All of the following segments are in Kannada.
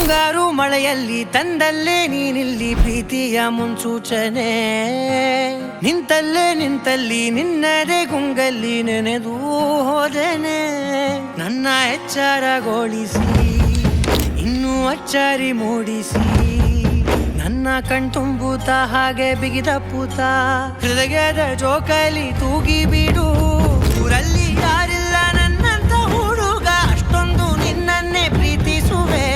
ಮುಂಗಾರು ಮಳೆಯಲ್ಲಿ ತಂದಲ್ಲೇ ನೀನಿಲ್ಲಿ ಪ್ರೀತಿಯ ಮುನ್ಸೂಚನೆ. ನಿಂತಲ್ಲಿ ನಿನ್ನದೇ ಗುಂಗಲ್ಲಿ ನೆನೆದು ಹೋದೆನೆ. ನನ್ನ ಎಚ್ಚರಗೊಳಿಸಿ ಇನ್ನೂ ಅಚ್ಚರಿ ಮೂಡಿಸಿ ನನ್ನ ಕಣ್ತುಂಬುತ್ತ ಹಾಗೆ ಬಿಗಿದ ಪೂತ ಹೃದಯದ ಜೋಕಾಲಿ ತೂಗಿ ಬಿಡು. ಊರಲ್ಲಿ ಯಾರಿಲ್ಲ ನನ್ನಂತ ಹುಡುಗ, ಅಷ್ಟೊಂದು ನಿನ್ನನ್ನೇ ಪ್ರೀತಿಸುವೆ.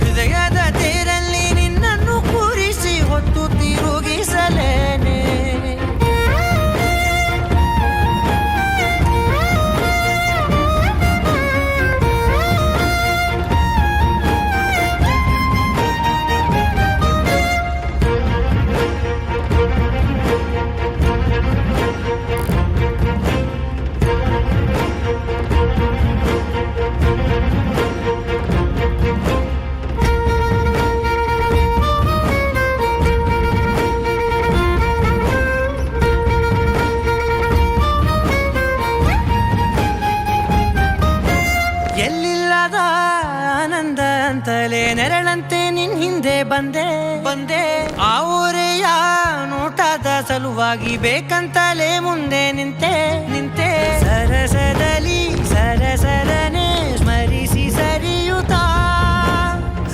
ಹೃದಯದ ತೇರಲ್ಲಿ ನಿನ್ನನ್ನು ಕೂರಿಸಿ ಹೊತ್ತು ತಿರುಗಿಸಲೇನೆ. ಎಲ್ಲಿಲ್ಲದ ಆನಂದ ಅಂತಲೇ ನೆರಳಂತೆ ನಿನ್ ಹಿಂದೆ ಬಂದೆ. ಆ ಊರೆಯ ನೋಟದ ಸಲುವಾಗಿ ಬೇಕಂತಲೇ ಮುಂದೆ ನಿಂತೆ. ಸರಸದಲ್ಲಿ ಸರಸರನೆ ಸ್ಮರಿಸಿ ಸರಿಯುತ್ತಾ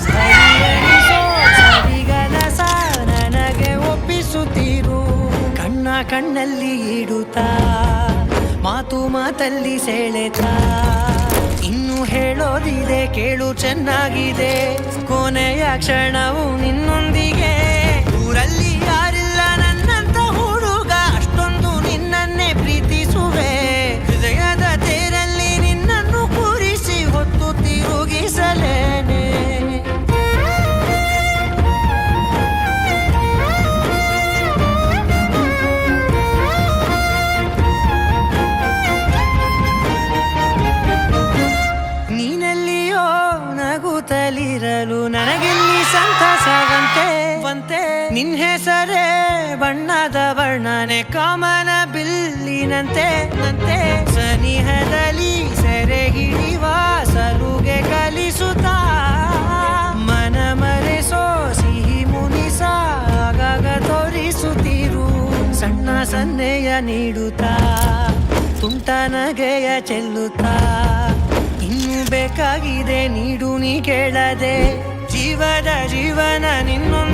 ಸರಿಗನಸ ನನಗೆ ಒಪ್ಪಿಸುತ್ತೀರು. ಕಣ್ಣಲ್ಲಿ ಇಡುತ್ತಾ ಮಾತಲ್ಲಿ ಸೆಳೆತಾ ಇನ್ನು ಹೇಳೋದಿದೆ ಕೇಳು ಚೆನ್ನಾಗಿದೆ. ಕೊನೆಯ ಕ್ಷಣವು ನಿನ್ನೊಂದಿಗೆ. ಊರಲ್ಲಿ ಯಾರಿಲ್ಲ ನನ್ನಂತ ಹುಡುಗ, ಅಷ್ಟೊಂದು ನಿನ್ನನ್ನೇ ಪ್ರೀತಿಸುವೆ. ಹೃದಯದ ತೇರಲ್ಲಿ ನಿನ್ನನ್ನು ಕೂರಿಸಿ ಹೊತ್ತು ತಿರುಗಿಸಲೇನೆ. ನೀನೆಲ್ಲಿಯೋ ನಗುತ್ತಲಿರಲು ನನಗೆಲ್ಲಿ ಸಂತಸವಂತೆ. ನಿನ್ ಹೆಸರೇ ಬಣ್ಣದ ವರ್ಣನೆ ಕಾಮನ ಬಿಲ್ಲಿನಂತೆ. ಸನಿಹದಲ್ಲಿ ಸೆರೆ ಹಿಡಿಯುವ ಸಲುಗೆ ಕಲಿಸುತ್ತಾ ಮನ ಮರೆಸೋ ಸಿಹಿ ಮುನಿಸ ಆಗಾಗ ತೋರಿಸುತ್ತಿರು. ಸಣ್ಣ ಸನ್ನೆಯ ನೀಡುತ್ತಾ ತುಂಟ ನಗೆಯ ಚೆಲ್ಲುತ್ತಾ ಇನ್ನು ಬೇಕಾಗಿದೆ ನೀಡು ನೀ ಕೇಳದೆ. ಜೀವನ ನಿನ್ನೊಂದು